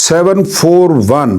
741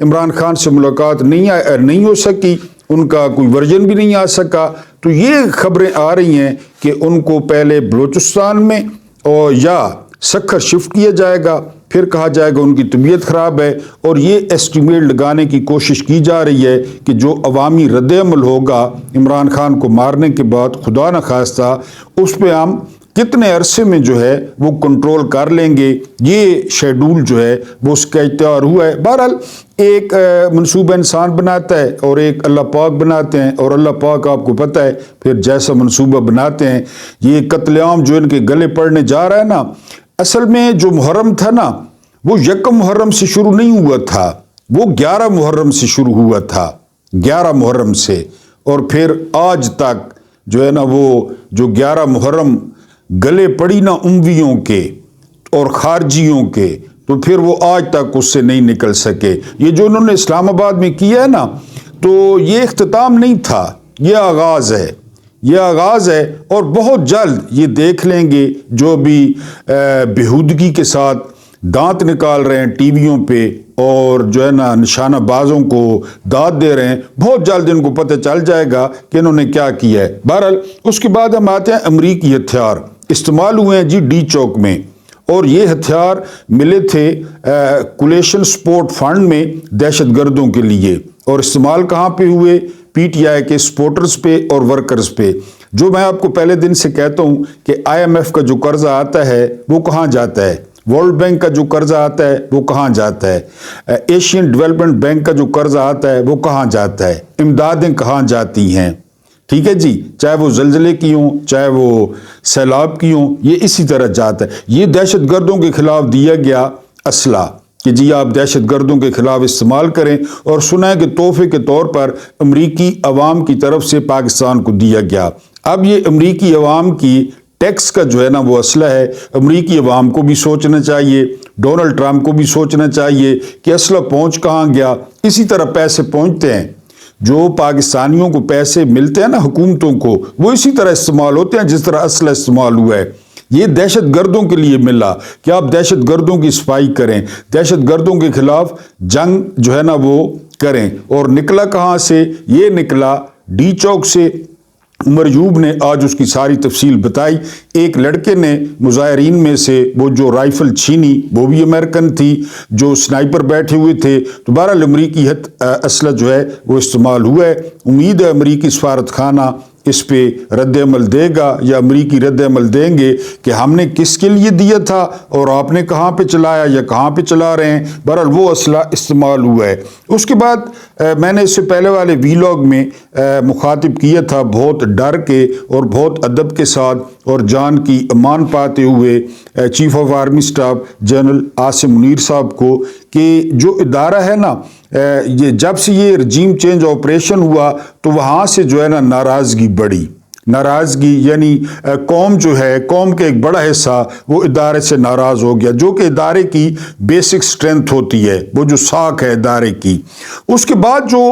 عمران خان سے ملاقات نہیں ہو سکی، ان کا کوئی ورژن بھی نہیں آ سکا۔ تو یہ خبریں آ رہی ہیں کہ ان کو پہلے بلوچستان میں اور یا سکھر شفٹ کیا جائے گا، پھر کہا جائے گا ان کی طبیعت خراب ہے، اور یہ ایسٹیمیٹ لگانے کی کوشش کی جا رہی ہے کہ جو عوامی رد عمل ہوگا عمران خان کو مارنے کے بعد، خدا نخواستہ، اس پہ ہم کتنے عرصے میں جو ہے وہ کنٹرول کر لیں گے۔ یہ شیڈول جو ہے وہ اس کا تیار ہوا ہے۔ بہرحال ایک منصوبہ انسان بناتا ہے اور ایک اللہ پاک بناتے ہیں، اور اللہ پاک آپ کو پتہ ہے پھر جیسا منصوبہ بناتے ہیں۔ یہ قتل عام جو ان کے گلے پڑنے جا رہا ہے نا، اصل میں جو محرم تھا نا، وہ 1 محرم سے شروع نہیں ہوا تھا، وہ 11 محرم سے شروع ہوا تھا، 11 محرم سے، اور پھر آج تک جو ہے نا وہ جو 11 محرم گلے پڑی نا امویوں کے اور خارجیوں کے، تو پھر وہ آج تک اس سے نہیں نکل سکے۔ یہ جو انہوں نے اسلام آباد میں کیا ہے نا، تو یہ اختتام نہیں تھا، یہ آغاز ہے، یہ آغاز ہے، اور بہت جلد یہ دیکھ لیں گے جو بھی بےہودگی کے ساتھ دانت نکال رہے ہیں ٹی ویوں پہ اور جو ہے نا نشانہ بازوں کو داد دے رہے ہیں، بہت جلد ان کو پتہ چل جائے گا کہ انہوں نے کیا کیا ہے۔ بہرحال اس کے بعد ہم آتے ہیں امریکی ہتھیار استعمال ہوئے ہیں جی ڈی چوک میں، اور یہ ہتھیار ملے تھے کولیشن سپورٹ فنڈ میں دہشت گردوں کے لیے، اور استعمال کہاں پہ ہوئے؟ پی ٹی آئی کے سپورٹرز پہ اور ورکرز پہ۔ جو میں آپ کو پہلے دن سے کہتا ہوں کہ آئی ایم ایف کا جو قرضہ آتا ہے وہ کہاں جاتا ہے، ورلڈ بینک کا جو قرضہ آتا ہے وہ کہاں جاتا ہے، ایشین ڈیولپمنٹ بینک کا جو قرضہ آتا ہے وہ کہاں جاتا ہے، امدادیں کہاں جاتی ہیں، ٹھیک ہے جی، چاہے وہ زلزلے کی ہوں چاہے وہ سیلاب کی ہوں، یہ اسی طرح جاتا ہے۔ یہ دہشت گردوں کے خلاف دیا گیا اسلحہ کہ جی آپ دہشت گردوں کے خلاف استعمال کریں، اور سنا ہے کہ تحفے کے طور پر امریکی عوام کی طرف سے پاکستان کو دیا گیا۔ اب یہ امریکی عوام کی ٹیکس کا جو ہے نا وہ اسلحہ ہے، امریکی عوام کو بھی سوچنا چاہیے، ڈونلڈ ٹرمپ کو بھی سوچنا چاہیے کہ اسلحہ پہنچ کہاں گیا۔ اسی طرح پیسے پہنچتے ہیں، جو پاکستانیوں کو پیسے ملتے ہیں نا حکومتوں کو، وہ اسی طرح استعمال ہوتے ہیں جس طرح اسلحہ استعمال ہوا ہے۔ یہ دہشت گردوں کے لیے ملا کہ آپ دہشت گردوں کی صفائی کریں، دہشت گردوں کے خلاف جنگ جو ہے نا وہ کریں، اور نکلا کہاں سے؟ یہ نکلا ڈی چوک سے۔ عمر یوب نے آج اس کی ساری تفصیل بتائی۔ ایک لڑکے نے مظاہرین میں سے وہ جو رائفل چھینی وہ بھی امریکن تھی، جو سنائپر بیٹھے ہوئے تھے، تو بہرحال امریکی اسلحہ جو ہے وہ استعمال ہوا ہے۔ امید ہے امریکی سفارت خانہ اس پہ رد عمل دے گا، یا امریکی رد عمل دیں گے کہ ہم نے کس کے لیے دیا تھا اور آپ نے کہاں پہ چلایا یا کہاں پہ چلا رہے ہیں۔ بہرحال وہ اسلحہ استعمال ہوا ہے۔ اس کے بعد میں نے اس سے پہلے والے ویلاگ میں مخاطب کیا تھا بہت ڈر کے اور بہت ادب کے ساتھ اور جان کی امان پاتے ہوئے chief of army staff general Asim Munir صاحب کو، کہ جو ادارہ ہے نا، یہ جب سے یہ رجیم چینج آپریشن ہوا تو وہاں سے جو ہے نا ناراضگی بڑھی، ناراضگی یعنی قوم جو ہے، قوم کے ایک بڑا حصہ وہ ادارے سے ناراض ہو گیا، جو کہ ادارے کی بیسک سٹرینتھ ہوتی ہے، وہ جو ساکھ ہے ادارے کی۔ اس کے بعد جو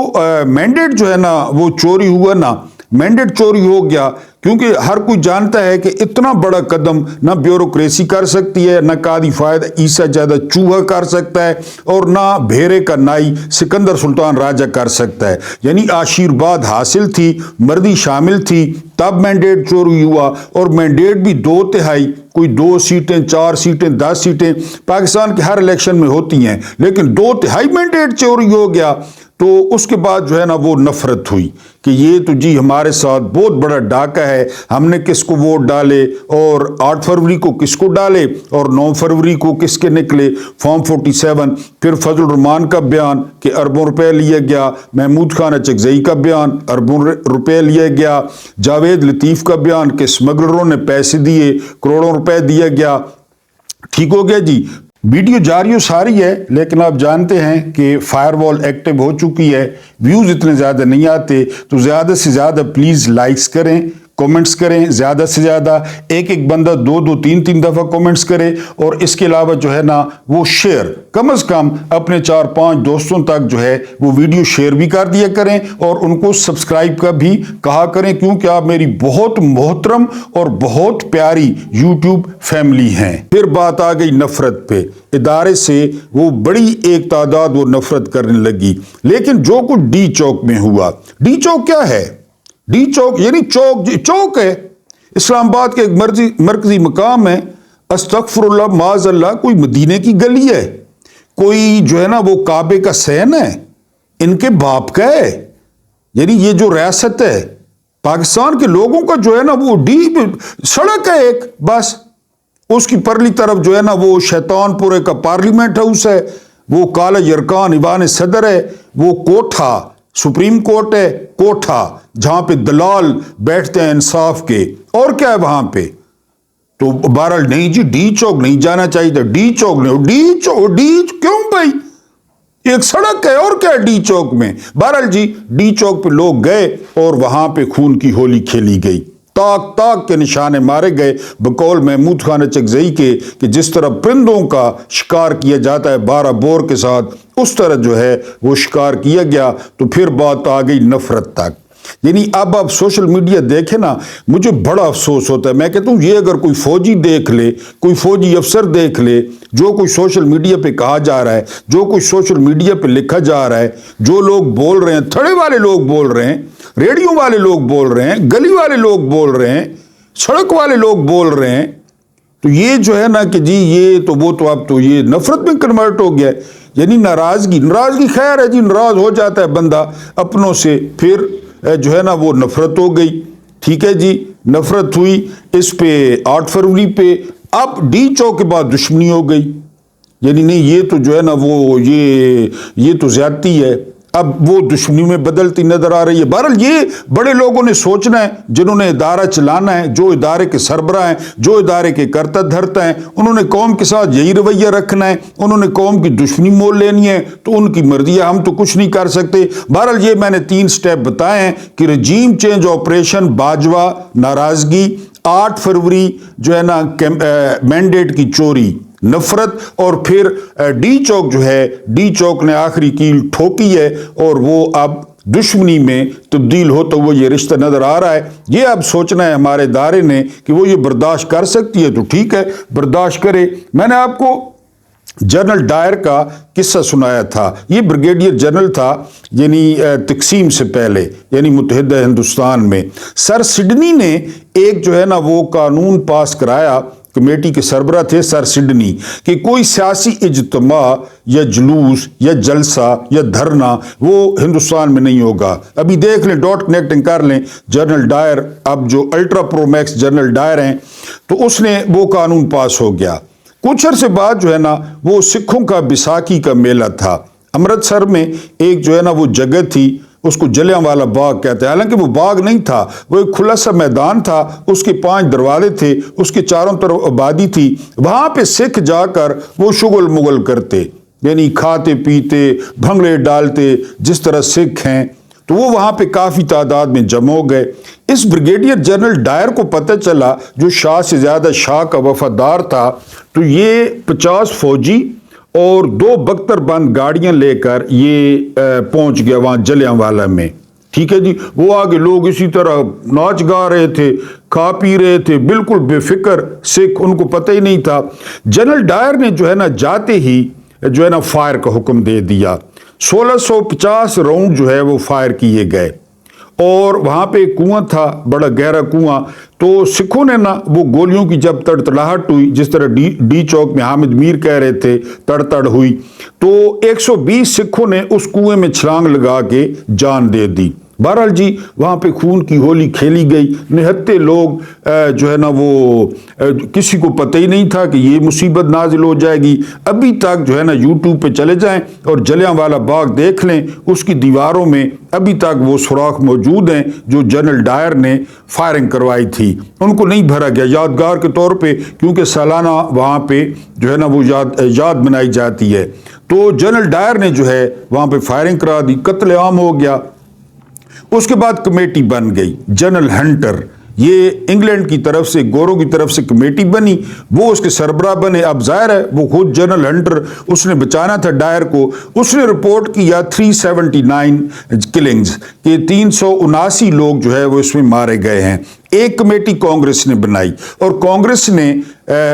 مینڈیٹ جو ہے نا وہ چوری ہوا نا، مینڈیٹ چوری ہو گیا، کیونکہ ہر کوئی جانتا ہے کہ اتنا بڑا قدم نہ بیوروکریسی کر سکتی ہے، نہ قاضی فائد عیسیٰ زیادہ چوہا کر سکتا ہے، اور نہ بھیرے کا نائی سکندر سلطان راجہ کر سکتا ہے۔ یعنی آشیرواد حاصل تھی، مردی شامل تھی، تب مینڈیٹ چوری ہوا، اور مینڈیٹ بھی 2/3، کوئی 2 سیٹیں 4 سیٹیں 10 سیٹیں پاکستان کے ہر الیکشن میں ہوتی ہیں، لیکن 2/3 مینڈیٹ چوری ہو گیا۔ تو اس کے بعد جو ہے نا وہ نفرت ہوئی کہ یہ تو جی ہمارے ساتھ بہت بڑا ڈاکہ ہے، ہم نے کس کو ووٹ ڈالے، اور 8 فروری کو کس کو ڈالے، اور 9 فروری کو کس کے نکلے فارم 47۔ پھر فضل الرحمان کا بیان کہ اربوں روپے لیا گیا، محمود خان اچکزئی کا بیان اربوں روپے لیا گیا، جاوید لطیف کا بیان کہ اسمگلروں نے پیسے دیے، کروڑوں روپے دیا گیا۔ ٹھیک ہو گیا جی، ویڈیو جاری و ساری ہے، لیکن آپ جانتے ہیں کہ فائر وال ایکٹیو ہو چکی ہے، ویوز اتنے زیادہ نہیں آتے، تو زیادہ سے زیادہ پلیز لائکس کریں، کمنٹس کریں زیادہ سے زیادہ، ایک ایک بندہ دو دو تین تین دفعہ کمنٹس کرے، اور اس کے علاوہ جو ہے نا وہ شیئر کم از کم اپنے 4-5 دوستوں تک جو ہے وہ ویڈیو شیئر بھی کر دیا کریں، اور ان کو سبسکرائب کا بھی کہا کریں، کیونکہ آپ میری بہت محترم اور بہت پیاری یوٹیوب فیملی ہیں۔ پھر بات آ گئی نفرت پہ، ادارے سے وہ بڑی ایک تعداد وہ نفرت کرنے لگی، لیکن جو کچھ ڈی چوک میں ہوا، ڈی چوک کیا ہے؟ ڈی چوک یعنی چوک ہے، اسلام آباد کا ایک مرکزی مقام ہے، استغفر اللہ معاذ اللہ، کوئی مدینے کی گلی ہے، کوئی جو ہے نا وہ کعبے کا صحن ہے، ان کے باپ کا ہے، یعنی یہ جو ریاست ہے پاکستان کے لوگوں کا جو ہے نا وہ سڑک ہے ایک، بس اس کی پرلی طرف جو ہے نا وہ شیطان پورے کا پارلیمنٹ ہاؤس ہے، وہ کالج ارکان ایوان صدر ہے، وہ کوٹھا سپریم کورٹ ہے، کوٹھا جہاں پہ دلال بیٹھتے ہیں انصاف کے، اور کیا ہے وہاں پہ؟ تو بہرحال نہیں جی ڈی چوک نہیں جانا چاہیے تھا، ڈی چوک نہیں، ڈی کیوں بھائی؟ ایک سڑک ہے، اور کیا ہے ڈی چوک میں؟ بہرحال جی ڈی چوک پہ لوگ گئے اور وہاں پہ خون کی ہولی کھیلی گئی، تاک تاک کے نشانے مارے گئے، بقول محمود خان اچکزئی کے کہ جس طرح پرندوں کا شکار کیا جاتا ہے 12 بور کے ساتھ، اس طرح جو ہے وہ شکار کیا گیا۔ تو پھر بات آ گئی نفرت تک، یعنی اب آپ سوشل میڈیا دیکھیں نا، مجھے بڑا افسوس ہوتا ہے، میں کہتا ہوں یہ اگر کوئی فوجی دیکھ لے، کوئی فوجی افسر دیکھ لے، جو کوئی سوشل میڈیا پہ کہا جا رہا ہے، جو کوئی سوشل میڈیا پہ لکھا جا رہا ہے، جو لوگ بول رہے ہیں، تھڑے والے لوگ بول رہے ہیں، ریڈیو والے لوگ بول رہے ہیں، گلی والے لوگ بول رہے ہیں، سڑک والے لوگ بول رہے ہیں، تو یہ جو ہے نا کہ جی یہ تو وہ تو اب تو یہ نفرت میں کنورٹ ہو گیا ہے، یعنی ناراضگی خیر ہے جی، ناراض ہو جاتا ہے بندہ اپنوں سے، پھر جو ہے نا وہ نفرت ہو گئی، ٹھیک ہے جی، نفرت ہوئی اس پہ 8 فروری پہ، اب ڈی چوک کے بعد دشمنی ہو گئی، یعنی نہیں یہ تو جو ہے نا وہ یہ تو زیادتی ہے، اب وہ دشمنی میں بدلتی نظر آ رہی ہے۔ بہرحال یہ بڑے لوگوں نے سوچنا ہے، جنہوں نے ادارہ چلانا ہے، جو ادارے کے سربراہ ہیں، جو ادارے کے کرتا دھرتا ہیں، انہوں نے قوم کے ساتھ یہی رویہ رکھنا ہے، انہوں نے قوم کی دشمنی مول لینی ہے، تو ان کی مرضی ہے، ہم تو کچھ نہیں کر سکتے۔ بہرحال یہ میں نے 3 سٹیپ بتائے ہیں کہ رجیم چینج آپریشن باجوہ، ناراضگی، 8 فروری جو ہے نا مینڈیٹ کی چوری، نفرت، اور پھر ڈی چوک جو ہے، ڈی چوک نے آخری کیل ٹھوکی ہے اور وہ اب دشمنی میں تبدیل ہوتا ہوا یہ رشتہ نظر آ رہا ہے۔ یہ اب سوچنا ہے ہمارے ادارے نے کہ وہ یہ برداشت کر سکتی ہے تو ٹھیک ہے، برداشت کرے۔ میں نے آپ کو جنرل ڈائر کا قصہ سنایا تھا، یہ بریگیڈیئر جنرل تھا، یعنی تقسیم سے پہلے، یعنی متحدہ ہندوستان میں۔ سر سڈنی نے ایک جو ہے نا وہ قانون پاس کرایا، کمیٹی کے سربراہ تھے سر سڈنی، کہ کوئی سیاسی اجتماع یا جلوس یا جلسہ یا دھرنا وہ ہندوستان میں نہیں ہوگا۔ ابھی دیکھ لیں، ڈاٹ کنیکٹنگ کر لیں، جنرل ڈائر اب جو الٹرا پرو میکس جنرل ڈائر ہیں، تو اس نے وہ قانون پاس ہو گیا۔ کچھ عرصے بعد جو ہے نا وہ سکھوں کا بیساکھی کا میلہ تھا امرتسر میں، ایک جو ہے نا وہ جگہ تھی، اس کو جلیانوالہ باغ کہتے ہیں، حالانکہ وہ باغ نہیں تھا، وہ ایک کھلا سا میدان تھا، اس کے 5 دروازے تھے، اس کے چاروں طرف آبادی تھی، وہاں پہ سکھ جا کر وہ شغل مغل کرتے، یعنی کھاتے پیتے بھنگڑے ڈالتے جس طرح سکھ ہیں، تو وہ وہاں پہ کافی تعداد میں جمع ہو گئے۔ اس بریگیڈیئر جنرل ڈائر کو پتہ چلا، جو شاہ سے زیادہ شاہ کا وفادار تھا، تو یہ 50 فوجی اور 2 بختر بند گاڑیاں لے کر یہ پہنچ گیا وہاں جلیانوالہ میں، ٹھیک ہے جی۔ وہ آگے لوگ اسی طرح ناچ گا رہے تھے، کھا پی رہے تھے، بالکل بے فکر سکھ، ان کو پتہ ہی نہیں تھا۔ جنرل ڈائر نے جو ہے نا جاتے ہی جو ہے نا فائر کا حکم دے دیا، 1650 راؤنڈ جو ہے وہ فائر کیے گئے، اور وہاں پہ ایک کنواں تھا، بڑا گہرا کنواں، تو سکھوں نے نا وہ گولیوں کی جب تڑتڑاہٹ ہوئی، جس طرح ڈی چوک میں حامد میر کہہ رہے تھے تڑ ہوئی، تو 120 سکھوں نے اس کنویں میں چھلانگ لگا کے جان دے دی۔ بہرحال جی وہاں پہ خون کی ہولی کھیلی گئی، نہتے لوگ جو ہے نا وہ کسی کو پتہ ہی نہیں تھا کہ یہ مصیبت نازل ہو جائے گی۔ ابھی تک جو ہے نا یوٹیوب پہ چلے جائیں اور جلیانوالہ باغ دیکھ لیں، اس کی دیواروں میں ابھی تک وہ سوراخ موجود ہیں جو جنرل ڈائر نے فائرنگ کروائی تھی، ان کو نہیں بھرا گیا یادگار کے طور پہ، کیونکہ سالانہ وہاں پہ جو ہے نا وہ یاد منائی جاتی ہے۔ تو جنرل ڈائر نے جو ہے وہاں پہ فائرنگ کرا دی، قتل عام ہو گیا۔ اس کے بعد کمیٹی بن گئی، جنرل ہنٹر یہ انگلینڈ کی طرف سے گوروں کی طرف سے کمیٹی بنی, وہ اس کے سربراہ بنے. اب ظاہر ہے وہ خود جنرل ہنٹر, اس نے بچانا تھا ڈائر کو, اس نے رپورٹ کیا 379 کلنگز کہ 379 لوگ جو ہے وہ اس میں مارے گئے ہیں. ایک کمیٹی کانگریس نے بنائی اور کانگریس نے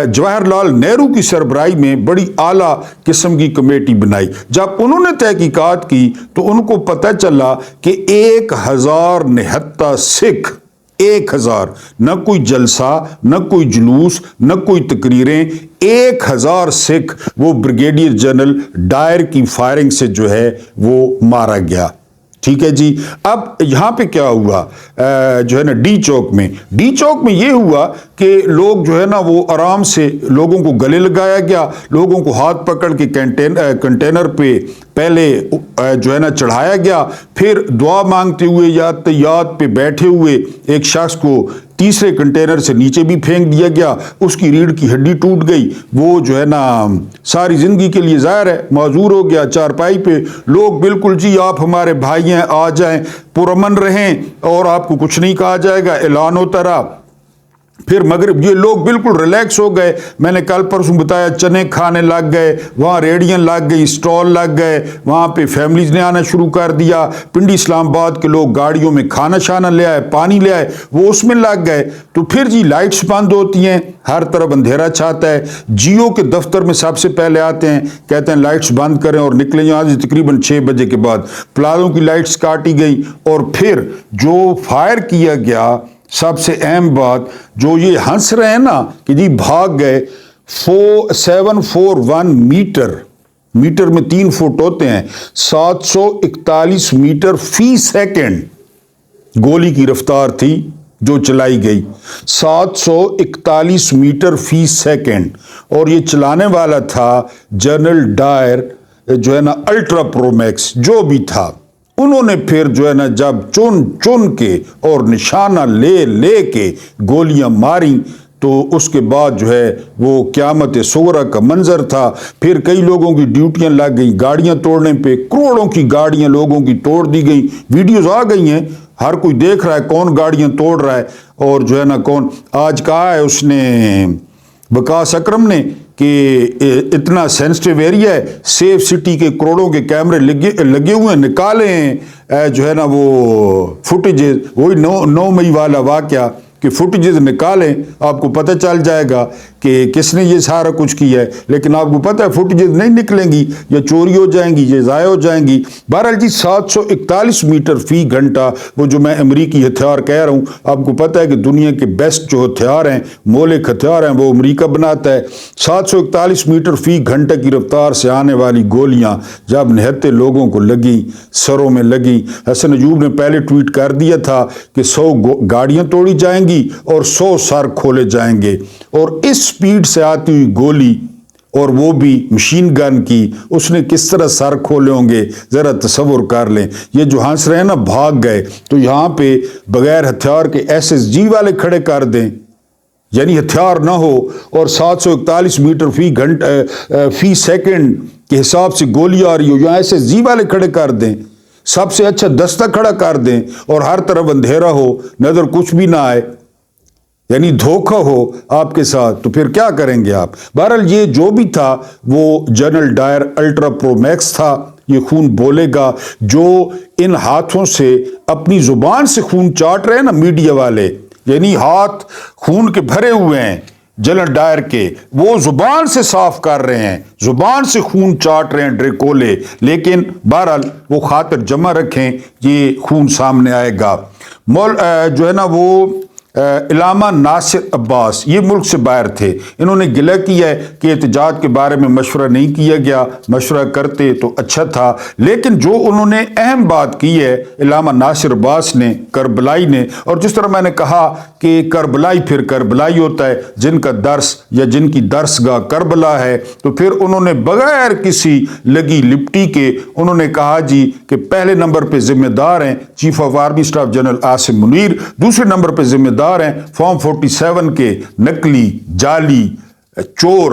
جواہر لال نہرو کی سربراہی میں بڑی اعلیٰ قسم کی کمیٹی بنائی. جب انہوں نے تحقیقات کی تو ان کو پتہ چلا کہ 1000 نہتہ سکھ, 1000, نہ کوئی جلسہ, نہ کوئی جلوس, نہ کوئی تقریریں, 1000 سکھ وہ بریگیڈیئر جنرل ڈائر کی فائرنگ سے جو ہے وہ مارا گیا. ٹھیک ہے جی. اب یہاں پہ کیا ہوا جو ہے نا ڈی چوک میں یہ ہوا کہ لوگ جو ہے نا وہ آرام سے لوگوں کو گلے لگایا گیا, لوگوں کو ہاتھ پکڑ کے کنٹینر پہ پہلے جو ہے نا چڑھایا گیا, پھر دعا مانگتے ہوئے یا تیات پہ بیٹھے ہوئے ایک شخص کو تیسرے کنٹینر سے نیچے بھی پھینک دیا گیا, اس کی ریڑھ کی ہڈی ٹوٹ گئی, وہ جو ہے نا ساری زندگی کے لیے ظاہر ہے معذور ہو گیا چارپائی پہ. لوگ بالکل جی آپ ہمارے بھائی ہیں, آ جائیں, پرامن رہیں اور آپ کو کچھ نہیں کہا جائے گا, اعلان ہوتا رہا. پھر مغرب یہ لوگ بالکل ریلیکس ہو گئے. میں نے کل پرسوں بتایا چنے کھانے لگ گئے, وہاں ریڑیاں لگ گئی, سٹال لگ گئے, وہاں پہ فیملیز نے آنا شروع کر دیا. پنڈی اسلام آباد کے لوگ گاڑیوں میں کھانا شانا لے آئے, پانی لے آئے, وہ اس میں لگ گئے. تو پھر جی لائٹس بند ہوتی ہیں, ہر طرف اندھیرا چھاتا ہے. جیو کے دفتر میں سب سے پہلے آتے ہیں, کہتے ہیں لائٹس بند کریں اور نکلیں یہاں سے تقریباً 6 بجے کے بعد. پلازوں کی لائٹس کاٹی گئی اور پھر جو فائر کیا گیا, سب سے اہم بات جو یہ ہنس رہے ہیں نا کہ جی بھاگ گئے, 741 میٹر میں 3 فٹ ہوتے ہیں, 741 میٹر فی سیکنڈ گولی کی رفتار تھی جو چلائی گئی, 741 میٹر فی سیکنڈ. اور یہ چلانے والا تھا جنرل ڈائر جو ہے نا الٹرا پرو میکس جو بھی تھا. انہوں نے پھر جو ہے نا جب چن کے اور نشانہ لے کے گولیاں ماری تو اس کے بعد جو ہے وہ قیامت صغریٰ کا منظر تھا. پھر کئی لوگوں کی ڈیوٹیاں لگ گئیں گاڑیاں توڑنے پہ, کروڑوں کی گاڑیاں لوگوں کی توڑ دی گئیں. ویڈیوز آ گئی ہیں, ہر کوئی دیکھ رہا ہے کون گاڑیاں توڑ رہا ہے اور جو ہے نا کون. آج کہا ہے اس نے وقاص اکرم نے کہ اتنا سینسٹیو ایریا ہے, سیف سٹی کے کروڑوں کے کیمرے لگے ہوئے ہیں, نکالیں جو ہے نا وہ فوٹیجز, وہی 9 مئی والا واقعہ کہ فوٹیجز نکالیں, آپ کو پتہ چل جائے گا کہ کس نے یہ سارا کچھ کیا ہے. لیکن آپ کو پتہ ہے فوٹیجز نہیں نکلیں گی, یا چوری ہو جائیں گی, یہ ضائع ہو جائیں گی. بہرحال جی 741 میٹر فی گھنٹہ, وہ جو میں امریکی ہتھیار کہہ رہا ہوں, آپ کو پتہ ہے کہ دنیا کے بیسٹ جو ہتھیار ہیں, مولک ہتھیار ہیں, وہ امریکہ بناتا ہے. 741 میٹر فی گھنٹہ کی رفتار سے آنے والی گولیاں جب نہتے لوگوں کو لگی, سروں میں لگی. حسن ایوب نے پہلے ٹویٹ کر دیا تھا کہ 100 گاڑیاں توڑی جائیں گی اور 100 سر کھولے جائیں گے. اور اس سپیڈ سے آتی ہوئی گولی, اور وہ بھی مشین گن کی, اس نے کس طرح سر کھولے ہوں گے ذرا تصور کر لیں. یہ جو ہنس رہے ہیں نا بھاگ گئے, تو یہاں پہ بغیر ہتھیار کے SSG والے کھڑے کر دیں, یعنی ہتھیار نہ ہو اور 741 میٹر فی سیکنڈ کے حساب سے گولی آ رہی ہو, یہاں SSG والے کھڑے کر دیں, سب سے اچھا دستہ کھڑا کر دیں, اور ہر طرف اندھیرا ہو, نظر کچھ بھی نہ آئے, یعنی دھوکہ ہو آپ کے ساتھ, تو پھر کیا کریں گے آپ. بہرحال یہ جو بھی تھا وہ جنرل ڈائر الٹرا پرو میکس تھا. یہ خون بولے گا, جو ان ہاتھوں سے اپنی زبان سے خون چاٹ رہے ہیں نا میڈیا والے, یعنی ہاتھ خون کے بھرے ہوئے ہیں جنرل ڈائر کے, وہ زبان سے صاف کر رہے ہیں, زبان سے خون چاٹ رہے ہیں ڈریکولے. لیکن بہرحال وہ خاطر جمع رکھیں, یہ خون سامنے آئے گا. جو ہے نا وہ علامہ ناصر عباس یہ ملک سے باہر تھے, انہوں نے گلہ کیا ہے کہ احتجاج کے بارے میں مشورہ نہیں کیا گیا, مشورہ کرتے تو اچھا تھا. لیکن جو انہوں نے اہم بات کی ہے علامہ ناصر عباس نے, کربلائی نے, اور جس طرح میں نے کہا کہ کربلائی پھر کربلائی ہوتا ہے, جن کا درس یا جن کی درسگاہ کربلا ہے, تو پھر انہوں نے بغیر کسی لگی لپٹی کے انہوں نے کہا جی کہ پہلے نمبر پہ ذمہ دار ہیں chief of army staff general Asim Munir, دوسرے نمبر پہ ذمہ دار ہیں فارم 47 کے نقلی جعلی چور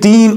3